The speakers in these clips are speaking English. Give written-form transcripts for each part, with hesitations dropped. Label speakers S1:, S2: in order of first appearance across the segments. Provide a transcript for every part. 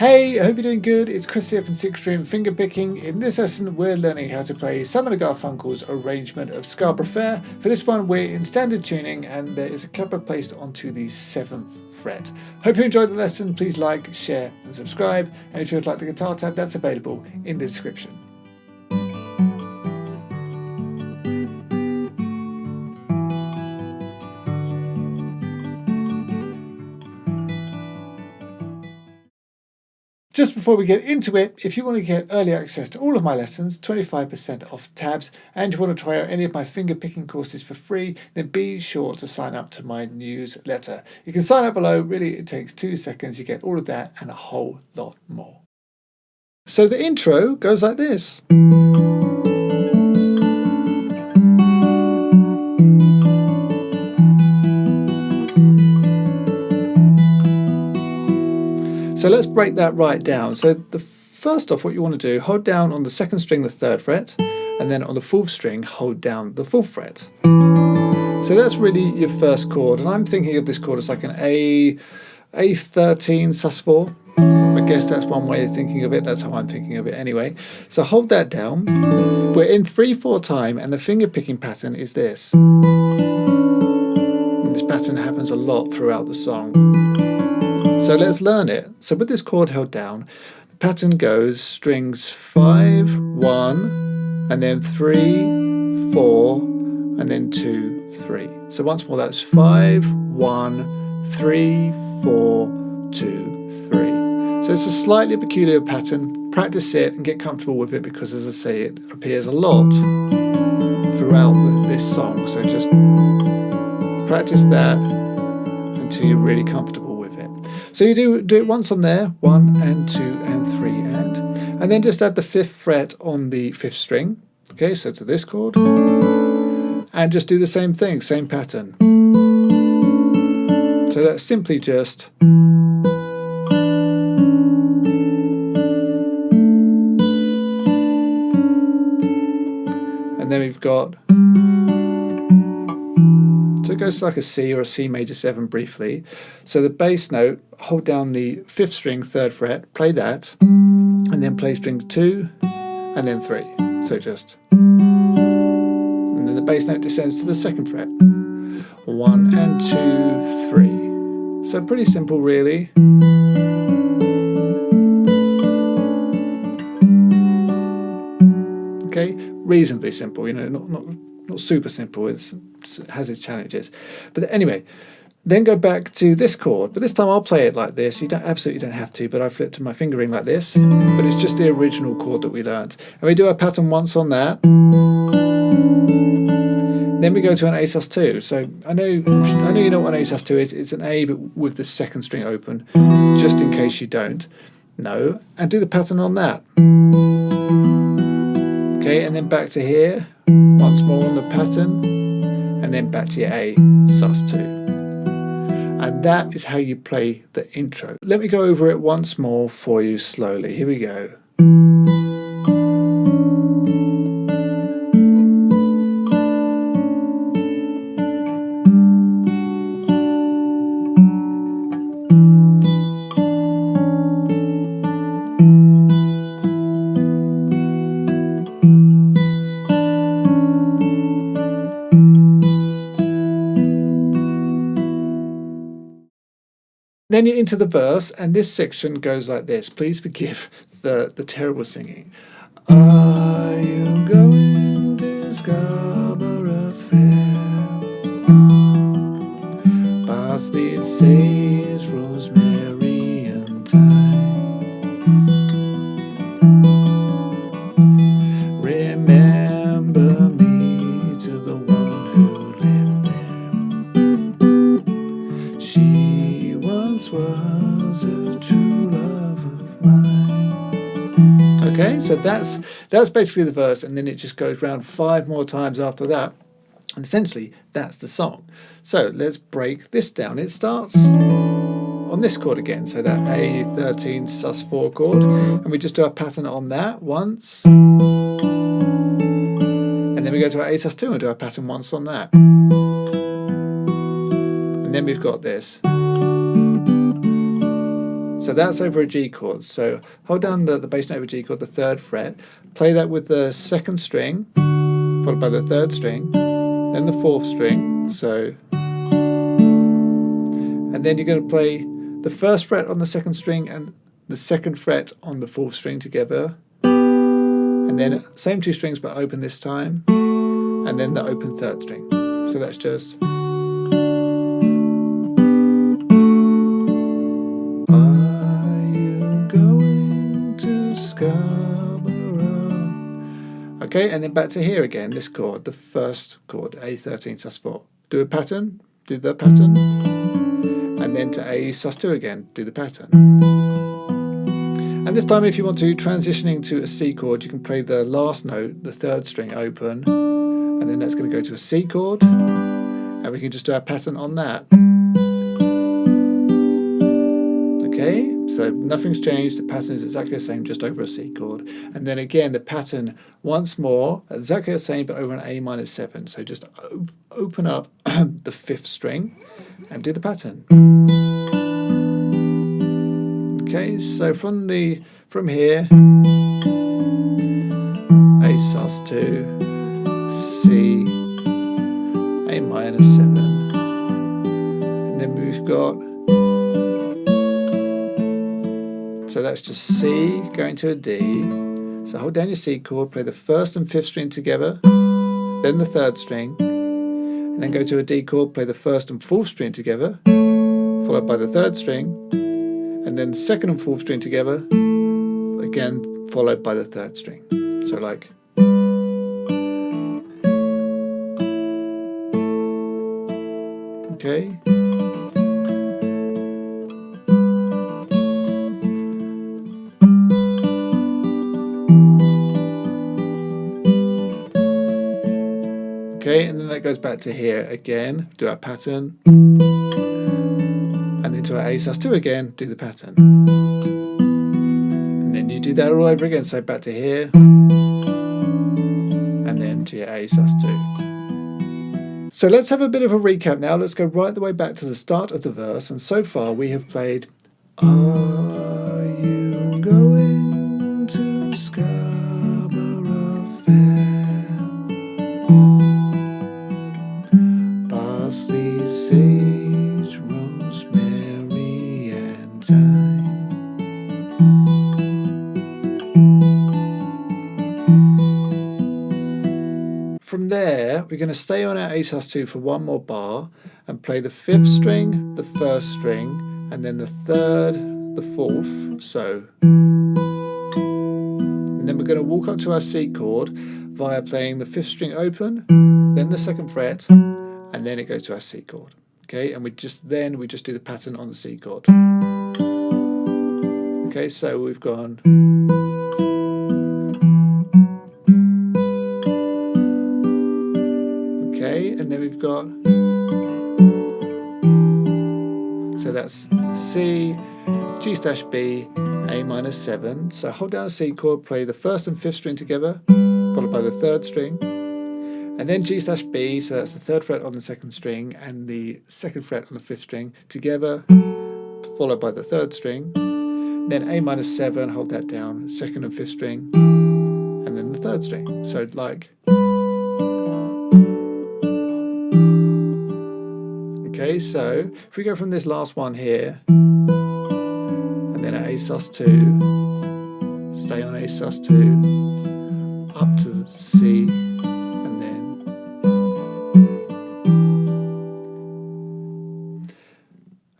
S1: Hey, I hope you're doing good. It's Chris here from Extreme Fingerpicking. In this lesson, we're learning how to play some of the Garfunkel's arrangement of Scarborough Fair. For this one, we're in standard tuning, and there is a clapper placed onto the 7th fret. Hope you enjoyed the lesson. Please like, share, and subscribe. And if you'd like the guitar tab, that's available in the description. Just before we get into it, if you want to get early access to all of my lessons, 25% off tabs, and you want to try out any of my fingerpicking courses for free, then be sure to sign up to my newsletter. You can sign up below. Really, it takes 2 seconds. You get all of that and a whole lot more. So the intro goes like this. So let's break that right down. So first off, what you want to do, hold down on the 2nd string the 3rd fret, and then on the 4th string, hold down the 4th fret. So that's really your first chord, and I'm thinking of this chord as like an A13 sus4. I guess that's one way of thinking of it. That's how I'm thinking of it anyway. So hold that down. We're in 3/4 time, and the finger picking pattern is this. And this pattern happens a lot throughout the song. So let's learn it. So with this chord held down, the pattern goes strings 5, 1, and then 3, 4, and then 2, 3. So once more, that's 5, 1, 3, 4, 2, 3. So it's a slightly peculiar pattern. Practice it and get comfortable with it because, as I say, it appears a lot throughout this song. So just practice that until you're really comfortable. So you do it once on there, 1 and 2 and 3 and then just add the 5th fret on the 5th string. Okay, so to this chord, and just do the same thing, same pattern. So that's simply just and then we've got. So it goes to like a C or a C major 7 briefly. So the bass note, hold down the 5th string, 3rd fret, play that, and then play strings 2 and then 3. So just, and then the bass note descends to the 2nd fret. 1 and 2, 3. So pretty simple, really. Okay, reasonably simple, you know, not super simple. It has its challenges, but anyway, then go back to this chord, but this time I'll play it like this. You absolutely don't have to, but I flip to my fingering like this, but it's just the original chord that we learned, and we do our pattern once on that. Then we go to an A sus2. So I know you know what an A sus2 is. It's an A but with the 2nd string open, just in case you don't know, and do the pattern on that. Okay, and then back to here, once more on the pattern, and then back to your A sus2. And that is how you play the intro. Let me go over it once more for you slowly. Here we go. Then you're into the verse, and this section goes like this. Please forgive the terrible singing. Are you going to Scarborough Fair? Past these sage, rosemary and thyme. Remember me to the one who lived there. She was a true love of mine. Okay, so that's basically the verse, and then it just goes round 5 more times after that, and essentially that's the song. So let's break this down. It starts on this chord again, so that A13 sus4 chord, and we just do a pattern on that once, and then we go to our A sus2 and do a pattern once on that, and then we've got this. So So that's over a G chord. So hold down the bass note of a G chord, the 3rd fret, play that with the 2nd string, followed by the 3rd string, then the 4th string, so, and then you're going to play the 1st fret on the 2nd string and the 2nd fret on the 4th string together, and then same 2 strings but open this time, and then the open 3rd string. So that's just Scarborough. Okay, and then back to here again, this chord, the 1st chord, A13 sus4. Do a pattern, do the pattern, and then to A sus2 again, do the pattern. And this time if you want to, transitioning to a C chord, you can play the last note, the 3rd string open, and then that's going to go to a C chord, and we can just do our pattern on that. Okay, so nothing's changed, the pattern is exactly the same, just over a C chord. And then again, the pattern once more, exactly the same, but over an A minor 7. So just open up the 5th string and do the pattern. Okay, so from here, A sus2, C, A minor 7, and then we've got, so that's just C going to a D. So hold down your C chord, play the 1st and 5th string together, then the 3rd string, and then go to a D chord, play the 1st and 4th string together, followed by the 3rd string, and then 2nd and 4th string together, again followed by the 3rd string. So like, okay. Okay, and then that goes back to here again, do our pattern, and then to our A sus2 again, do the pattern. And then you do that all over again, so back to here, and then to your A sus2. So let's have a bit of a recap now. Let's go right the way back to the start of the verse, and so far we have played, are you going to Scarborough Fair? Parsley, sage, rosemary and thyme. From there, we're going to stay on our A sus2 for one more bar and play the 5th string, the 1st string, and then the 3rd, the 4th, so. And then we're going to walk up to our C chord via playing the 5th string open, then the 2nd fret, and then it goes to our C chord. Okay, and we just do the pattern on the C chord. Okay, so we've gone. Okay, and then we've got, so that's C, G/B, A minor 7. So hold down a C chord, play the 1st and 5th string together, followed by the 3rd string, and then G/B, so that's the 3rd fret on the 2nd string and the 2nd fret on the 5th string together, followed by the 3rd string, then A minor 7, hold that down, 2nd and 5th string, and then the 3rd string. So like, okay, so if we go from this last one here, and then at A sus2, stay on A sus2, up to C, and then,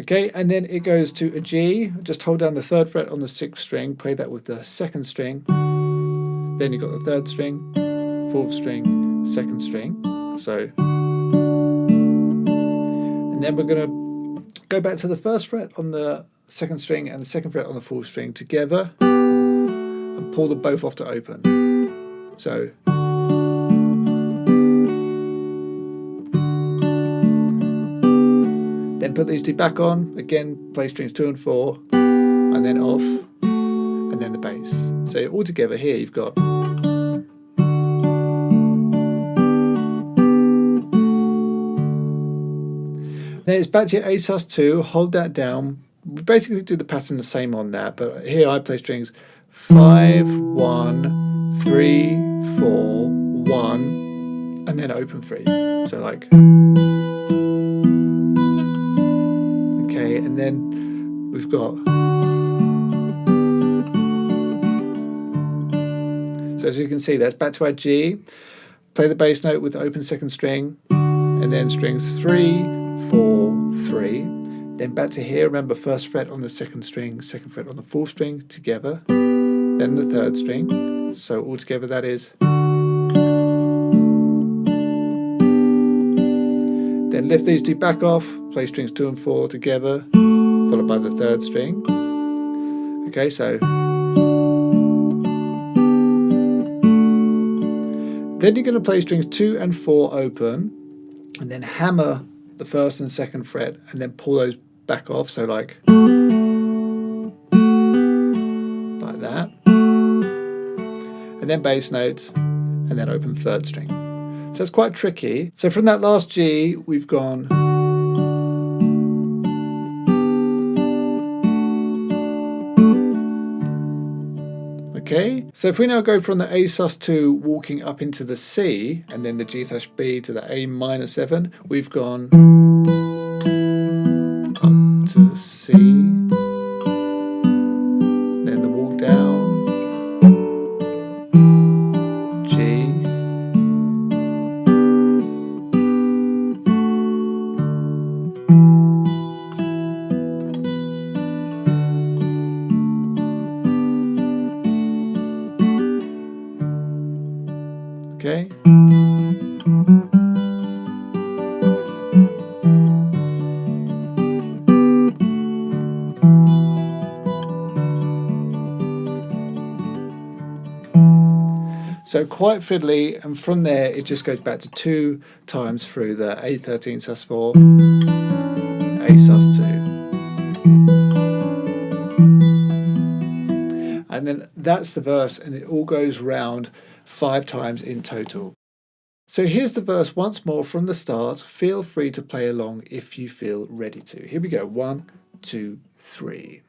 S1: okay, and then it goes to a G, just hold down the 3rd fret on the 6th string, play that with the 2nd string, then you've got the 3rd string, 4th string, 2nd string, so. And then we're going to go back to the 1st fret on the 2nd string and the 2nd fret on the 4th string together and pull them both off to open. So, then put these two back on, again play strings 2 and 4, and then off, and then the bass. So all together here you've got. Then it's back to your A sus2, hold that down, we basically do the pattern the same on that, but here I play strings 5, 1, 3, 4, 1, and then open 3. So like, okay, and then we've got, so as you can see, that's back to our G, play the bass note with the open second string, and then strings 3, 4, 3, then back to here, remember first fret on the second string, second fret on the fourth string together, then the third string, so altogether that is, then lift these two back off, play strings 2 and 4 together, followed by the third string. Okay, so then you're going to play strings 2 and 4 open, and then hammer the first and second fret, and then pull those back off, so like that, and then bass notes, and then open third string. So it's quite tricky. So from that last G, we've gone, okay. So if we now go from the A sus2 walking up into the C, and then the G/B to the A minor 7, we've gone up to C, then the walk down, G, okay. So quite fiddly, and from there it just goes back to 2 times through the A13 sus4, A sus2. And then that's the verse, and it all goes round 5 times in total. So here's the verse once more from the start. Feel free to play along if you feel ready to. Here we go. 1, 2, 3.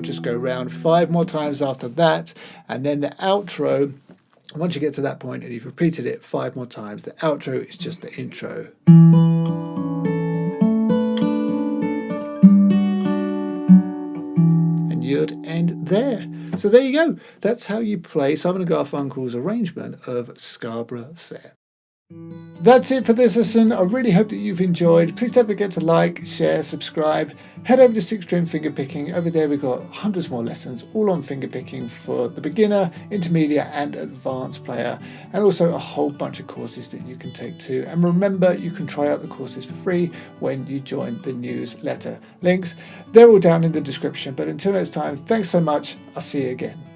S1: Just go round 5 more times after that, and then the outro, once you get to that point and you've repeated it 5 more times, the outro is just the intro. And you'd end there. So there you go. That's how you play Simon & Garfunkel's arrangement of Scarborough Fair. That's it for this lesson. I really hope that you've enjoyed. Please don't forget to like, share, subscribe. Head over to 6-string fingerpicking. Over there we've got hundreds more lessons all on fingerpicking for the beginner, intermediate and advanced player, and also a whole bunch of courses that you can take too. And remember, you can try out the courses for free when you join the newsletter. Links, they're all down in the description. But until next time, thanks so much. I'll see you again.